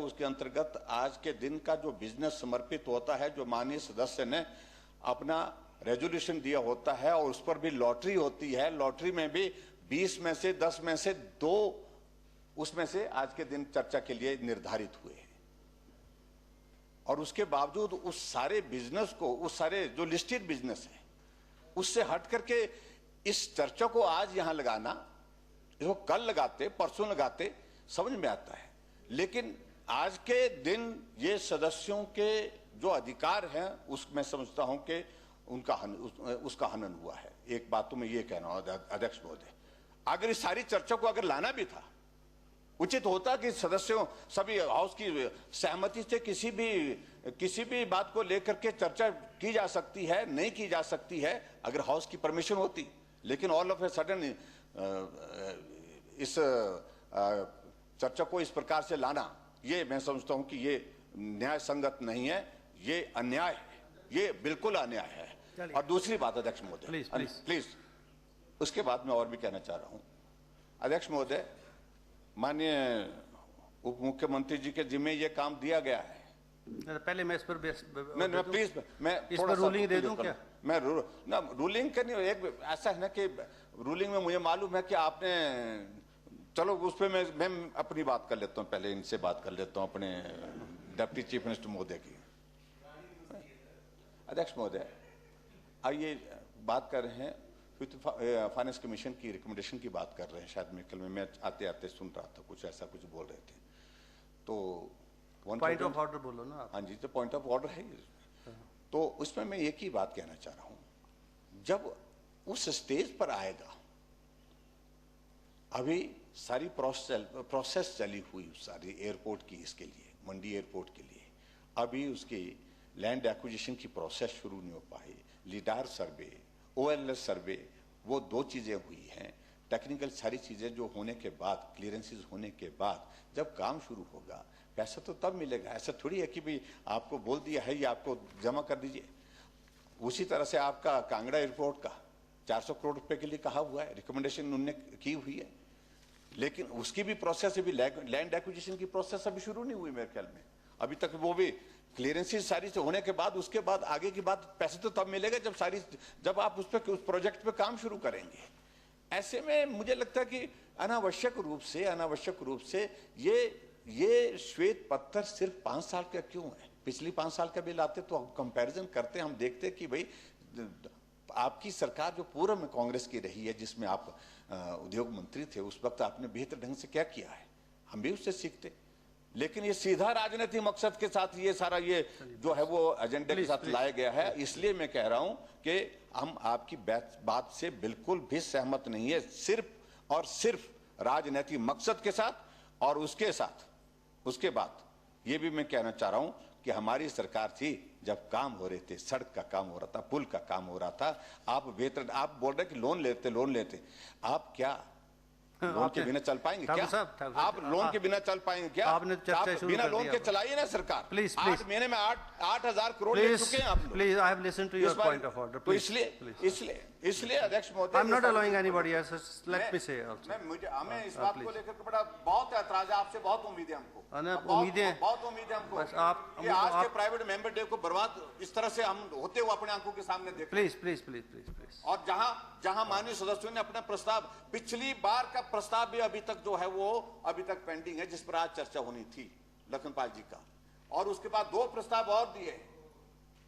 उसके अंतर्गत आज के दिन का जो बिजनेस समर्पित होता है, जो माननीय सदस्य ने अपना रेजोल्यूशन दिया होता है और उस पर भी लॉटरी होती है, लॉटरी में भी 20 में से 10 में से 2 उसमें से आज के दिन चर्चा के लिए निर्धारित हुए हैं। और उसके बावजूद उस सारे बिजनेस को, उस सारे जो लिस्टेड बिजनेस है, उससे हट करके इस चर्चा को आज यहां लगाना, इसको कल लगाते, परसों लगाते, समझ में आता है। लेकिन आज के दिन ये सदस्यों के जो अधिकार हैं, उसमें समझता हूं कि उसका हनन हुआ है। एक बात तो मैं ये कहना हूं अध्यक्ष महोदय, अगर इस सारी चर्चा को अगर लाना भी था, उचित होता कि सदस्यों सभी हाउस की सहमति से किसी भी बात को लेकर के चर्चा की जा सकती है, नहीं की जा सकती है, अगर हाउस की परमिशन होती। लेकिन ऑल ऑफ ए सडन इस चर्चा को इस प्रकार से लाना, ये मैं समझता हूं कि ये न्याय संगत नहीं है, ये अन्याय है, ये बिल्कुल अन्याय है। और दूसरी बात अध्यक्ष महोदय, प्लीज उसके बाद मैं और भी कहना चाह रहा हूं अध्यक्ष महोदय, माननीय उप मुख्यमंत्री जी के जिम्मे ये काम दिया गया है। पहले मैं इस पर प्लीज मैं इस पर रूलिंग दे दूं क्या? मैं रूलिंग का नहीं, एक ऐसा है ना कि रूलिंग में मुझे मालूम है कि आपने, चलो उस पर मैं अपनी बात कर लेता हूं, पहले इनसे बात कर लेता हूं अपने डिप्टी चीफ मिनिस्टर महोदय की। अध्यक्ष महोदय, आइए बात कर रहे हैं फाइनेंस कमीशन की रिकमेंडेशन की बात कर रहे हैं। शायद कल में मैं आते आते सुन रहा था, कुछ ऐसा कुछ बोल रहे थे, तो पॉइंट ऑफ ऑर्डर बोलो ना आप। हाँ जी, तो पॉइंट ऑफ ऑर्डर है। तो उसमें मैं एक ही बात कहना चाह रहा हूं, जब उस स्टेज पर आएगा, अभी सारी प्रोसेस चली हुई सारी एयरपोर्ट की, इसके लिए मंडी एयरपोर्ट के लिए अभी उसकी लैंड एक्विजिशन की प्रोसेस शुरू नहीं हो पाई। लीडार सर्वे, OLS सर्वे, वो 2 चीजें हुई हैं। टेक्निकल सारी चीजें जो होने के बाद, क्लियरेंसेस होने के बाद जब काम शुरू होगा, पैसा तो तब मिलेगा। ऐसा थोड़ी है कि भाई आपको बोल दिया है, ये आपको जमा कर दीजिए। उसी तरह से आपका कांगड़ा एयरपोर्ट का 400 करोड़ रुपए के लिए कहा हुआ है, रिकमेंडेशन उन्होंने की हुई है, लेकिन उसकी भी प्रोसेस, अभी लैंड एक्विजिशन की प्रोसेस अभी शुरू नहीं हुई मेरे ख्याल में। अभी तक वो भी क्लियरेंसेस सारी से होने के बाद, उसके बाद आगे की बात, पैसे तो तब मिलेगा जब आप उस प्रोजेक्ट पे काम शुरू करेंगे। ऐसे में मुझे लगता है कि अनावश्यक रूप से ये श्वेत पत्र सिर्फ 5 साल का क्यों है? पिछली 5 साल का बिल आते तो हम कंपैरिजन करते, हम देखते कि भाई आपकी सरकार जो पूर्व में कांग्रेस की रही है, जिसमें आप उद्योग मंत्री थे, उस वक्त आपने बेहतर ढंग से क्या किया है, हम भी उससे सीखते। लेकिन ये सीधा राजनीतिक मकसद के साथ ये सारा ये जो है वो एजेंडे के साथ लाया गया है। इसलिए मैं कह रहा हूं कि हम आपकी बात से बिल्कुल भी सहमत नहीं है, सिर्फ और सिर्फ राजनीतिक मकसद के साथ। और उसके बाद ये भी मैं कहना चाह रहा हूं कि हमारी सरकार थी जब काम हो रहे थे, सड़क का काम हो रहा था, पुल का काम हो रहा था, आप बोल रहे कि लोन लेते, आप क्या लोन के बिना चल पाएंगे क्या? आप लोन के बिना चल पाएंगे क्या? आपने चर्चा शुरू बिना कर लोन के चलाइए ना सरकार। प्लीज 8 महीने में 8,000 करोड़ ले चुके हैं आप लोग। Please, I have listened to your point of order. तो इसलिए अध्यक्ष महोदय, I am not allowing anybody else, let me say also. हमें इस बात को लेकर बड़ा बहुत ऐतराज है, आपसे बहुत उम्मीद है हमको, बहुत उम्मीद है हमको। ये आज के प्राइवेट मेंबर डे को बर्बाद इस तरह से हम होते हुए अपने आंखों के सामने देख। प्लीज। और जहां माननीय सदस्यों ने अपना प्रस्ताव, पिछली बार का प्रस्ताव भी अभी तक जो है वो अभी तक पेंडिंग है, जिस पर आज चर्चा होनी थी लखनपाल जी का, और उसके बाद 2 प्रस्ताव और दिए।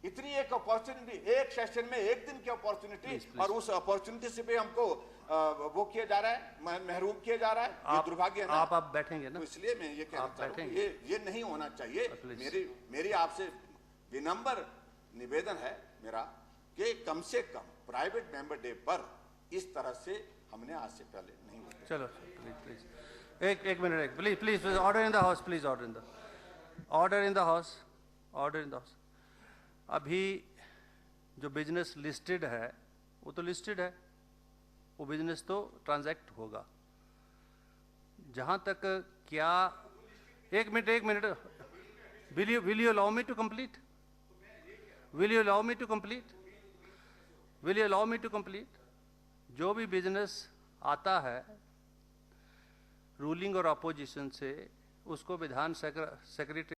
इतनी एक अपॉर्चुनिटी, एक सेशन में 1 दिन की अपॉर्चुनिटी, और उस अपॉर्चुनिटी से भी हमको वो किया जा रहा है, महरूम किया जा रहा है। ये दुर्भाग्य है ना। आप बैठेंगे ना, तो इसलिए मैं ये कहना चाहता हूं, ये नहीं होना चाहिए। मेरी आपसे विनम्र निवेदन है मेरा कि कम से कम प्राइवेट मेंबर डे पर इस तरह से हमने आज से पहले नहीं होता। चलो प्लीज एक minute, please order in the house, please order in the house. अभी जो बिजनेस लिस्टेड है वो तो लिस्टेड है, वो बिजनेस तो ट्रांजैक्ट होगा। जहां तक क्या, एक minute, will you allow me to complete? जो भी बिजनेस आता है रूलिंग और अपोजिशन से, उसको विधान सेक्रेटरी